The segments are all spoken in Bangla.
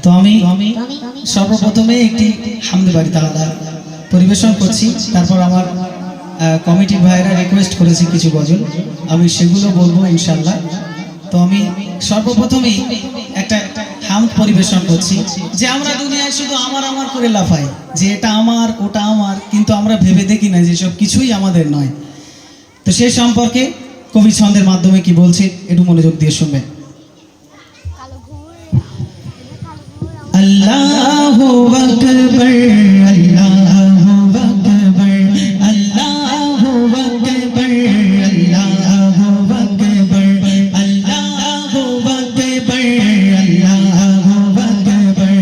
তো আমি সর্বপ্রথমে একটি হামদে বাড়ি তাআলা পরিবেশন করছি, তারপর আমার কমিটির ভাইরা রিকোয়েস্ট করেছে কিছু গজল, আমি সেগুলো বলবো ইনশাআল্লাহ। তো আমি সর্বপ্রথমেই একটা হামদ পরিবেশন করছি যে আমরা দুনিয়ায় শুধু আমার আমার করে লাফাই যে এটা আমার ওটা আমার, কিন্তু আমরা ভেবে দেখি না যে সব কিছুই আমাদের নয়। তো সে সম্পর্কে কবি ছন্দের মাধ্যমে কি বলছে একটু মনোযোগ দিয়ে শুনবেন। আল্লাহু আকবার, আল্লাহু আকবার, আল্লাহু আকবার, আল্লাহু আকবার, আল্লাহু আকবার, আল্লাহু আকবার।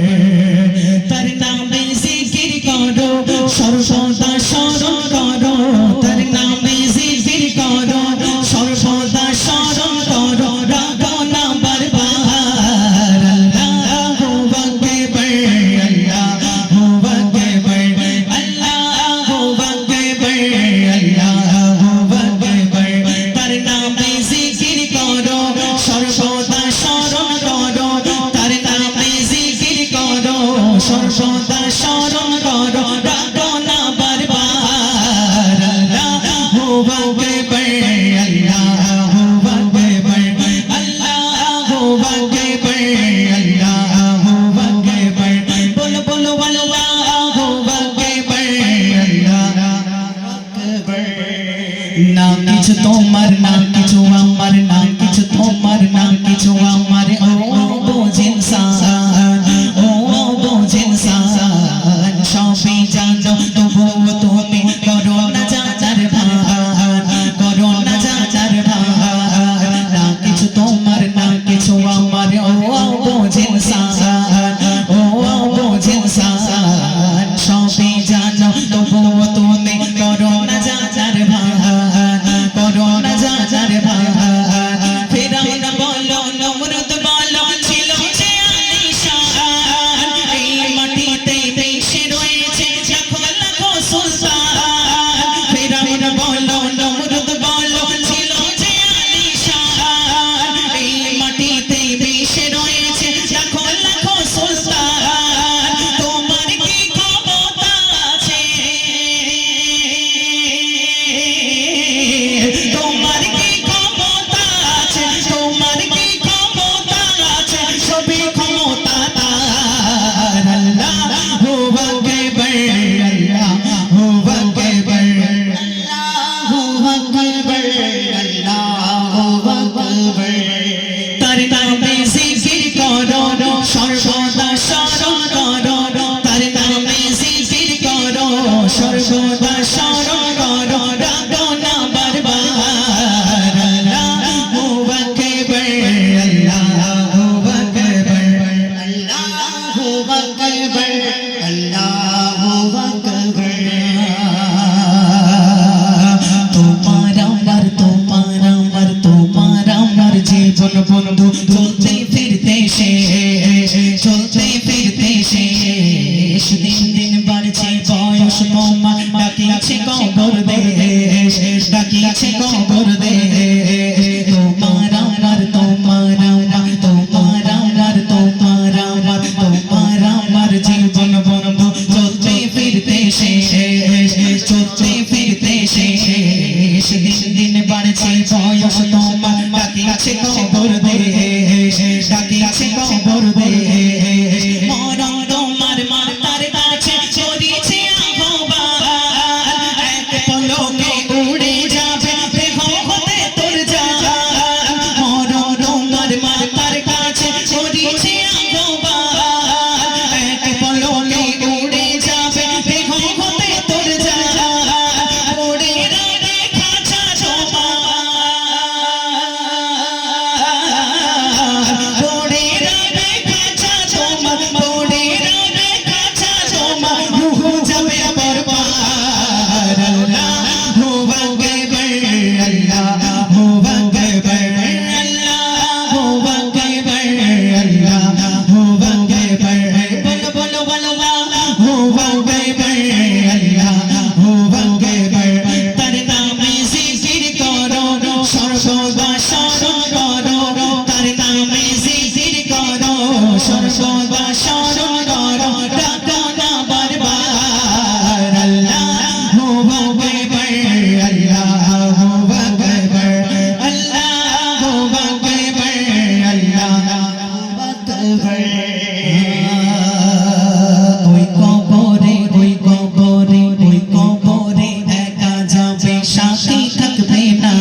তার নামে জিকির করো, সর্বদা স্মরণ করো, তার নামে জিকির করো, সর্বদা স্মরণ করো, রাখো না বারবার। সর্বদা স্মরণ করো, রাখো না বারবার। আল্লাহু আকবার, আল্লাহু আকবার, আল্লাহু আকবার, আল্লাহু আকবার। বলো বলো আল্লাহু আকবার, আল্লাহু আকবার। না কিছু তোমার, না কিছু আমার, না কিছু তোমার, না কিছু আমার, ও বোঝেন সবই জানো তবুও তুমি করো না যাচার ভান, করো না যাচার ভান। না কিছু তোমার, না কিছু আমার, ও বোঝেন ও বোঝেন সবই জানো তবুও তুমি করো না যাচার ভান, করো না যাচার ভান। ফেরাউন বলো, নমরুদ বলো, ছিল যে আলিশান, এই মাটিতে দেশে রয়েছে লাখো লাখো সুলতান। ফেরাউন বলো, নমরুদ বলো, ছিল যে আলিশান, এই মাটিতে দেশে রয়েছে লাখো লাখো সুলতান। তোমার কি ক্ষমতা আছে, তোমার কি ক্ষমতা আছে, তোমার কি ক্ষমতা আছে, সবই ক্ষমতা তার। আল্লাহু আকবার, আল্লাহু আকবার, আল্লাহু আকবার, আল্লাহু আকবার। তার নামে জিকির করো, সর্বদা স্মরণ করো, তার নামে জিকির করো, সর্বদা স্মরণ করো, রাখো না বারবার। আল্লাহু আকবার, আল্লাহু আকবার, আল্লাহু আকবার, আল্লাহু আকবার। তোমার আমার, তোমার আমার, তোমার আমার জীবন বন্ধু, চলতে ফিরতে শেষ, চলতে ফিরতে শেষ। দিন দিন বাড়ছে বয়স তোমার, ডাকিছে কবর দেশ, ডাকিছে কবর দেশ। তোমার আমার, তোমার আমার, তোমার আমার, তোমার আমার, তোমার আমার জীবন বন্ধু, চলতে ফিরতে শেষ, চলতে ফিরতে শেষ। দিন দিন বাড়ছে বয়স তোমার, ডাকিছে কবর দেশ, ডাকিছে কবর দেশ। মরণ তোমার মাতার কাছে চলিছে আহ্বান, এক পলকে উড়ে যাবে দেহ হতে তোর জান। মরণ তোমার মাতার কাছে চলিছে আহ্বান, এক পলকে উড়ে যাবে দেহ হতে তোর জান। ওরে রে খাঁচা তোমার, ওরে রে খাঁচা তোমার, ওরে রে খাঁচা তোমার, রূহ যাবে বরবাদ। আল্লাহু আকবার, আল্লাহু আকবার, আল্লাহু আকবার, আল্লাহু আকবার। বলো বলো বলো আল্লাহু আকবার, আল্লাহু আকবার। তার নামে জিকির করো, সর্বদা স্মরণ করো, তার নামে জিকির করো, সর্বদা স্মরণ করো ডাকো না বারবার আল্লাহু আকবার আল্লাহু আকবার আল্লাহু আকবার আল্লাহু আকবার ওই কবরে ওই কবরে ওই কবরে একা যাবে সাথী থাকবে না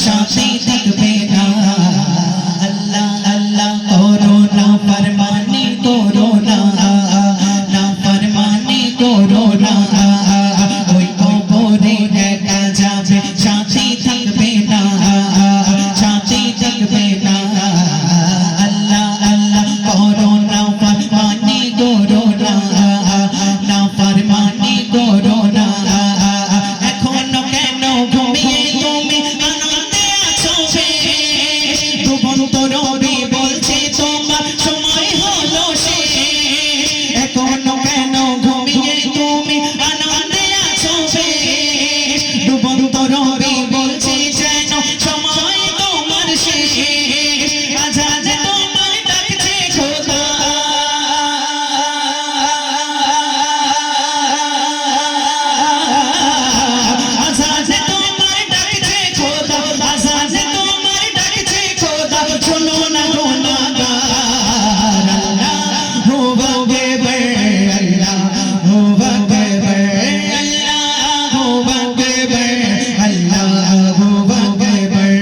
সাথী থাকবে না আল্লাহ আল্লাহ করো না ফরমানি করো না না ফরমানি করো না ওই কবরে একা যাবে সাথী থাকবে না সাথী থাকবে না আল্লাহ আল্লাহ করো না ফরমানি করো না না ফরমানি করো না এখনো কেন ঘুমিয়ে তুমি আনন্দে আছো ডুবন্ত রবি বলছে তোমার সময় হলো শেষ এখনো কেন ঘুমিয়ে তুমি আনন্দে আছো ডুবন্ত রবি বলছে যেন সময় তোমার শেষ আজাদ তোমার ডাকছে খোদা আজাদ তোমার ডাকছে খোদা আজাদ তোমার ডাকছে খোদা শোনো না গুনাহগার আল্লাহু আকবার আল্লাহু আকবার আল্লাহু আকবার আল্লাহু আকবার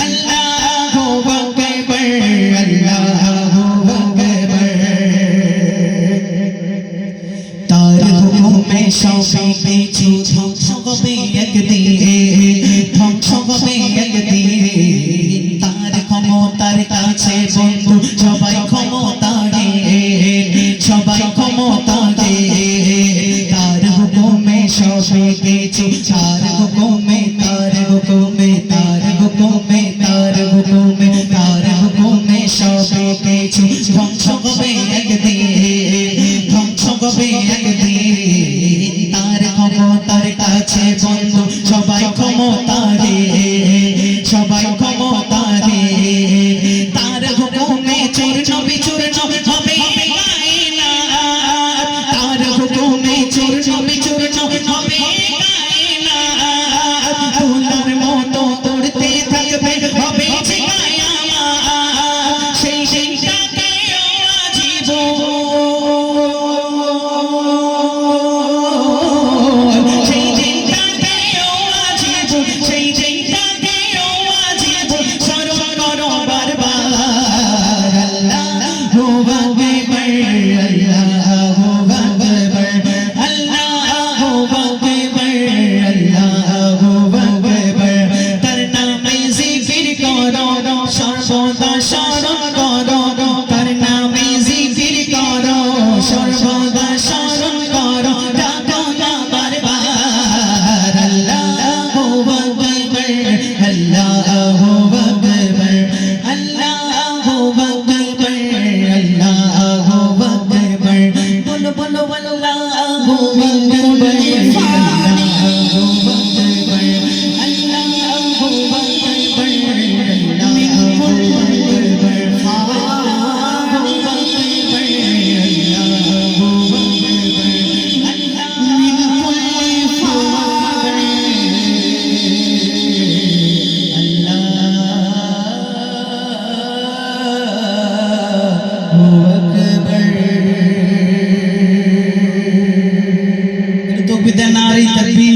আল্লাহু আকবার আল্লাহু আকবার তার হুকুমে সবই কিছু ধ্বংস হবে একদিন ধ্বংস হবে একদিন তার ক্ষমতার কাছে বন্ধু সবাই ক্ষমতারে সবাই ক্ষমতারে তার হুকুমে সবই কিছু তার হুকুমে তার হুকুমে তার হুকুমে তার হুকুমে তার হুকুমে সবই কিছু ধ্বংস হবে একদিন ধ্বংস হবে একদিন তার ক্ষমতার কাছে বন্ধু সবাই ক্ষমতারে সবাই ক্ষমতারে তার হুকুমে চূর্ণ বিচূর্ণ হবে কায়না তার হুকুমে চূর্ণ বিচূর্ণ হবে কায়না তুলার মতো উড়তে থাকবে হবে যে কায়ামত সেই দিনটাকেও আজিব সেই দিনটাকেও আজিব সেই দিনটাকেও আজিব স্মরণ করো বারবার আল্লাহু আকবার আল্লাহু আকবার আল্লাহু আকবার আল্লাহু আকবার তার নামে জিকির করো সর্বদা স্মরণ করো তার নামে জিকির করো সর্বদা স্মরণ করো ডাকো না বারবার আল্লাহু আকবার আল্লাহু আকবার আল্লাহু আকবার আল্লাহু আকবার বলো বলো আল্লাহু আকবার আল্লাহু আকবার আল্লাহু আকবার तो बिदनारी तकबीर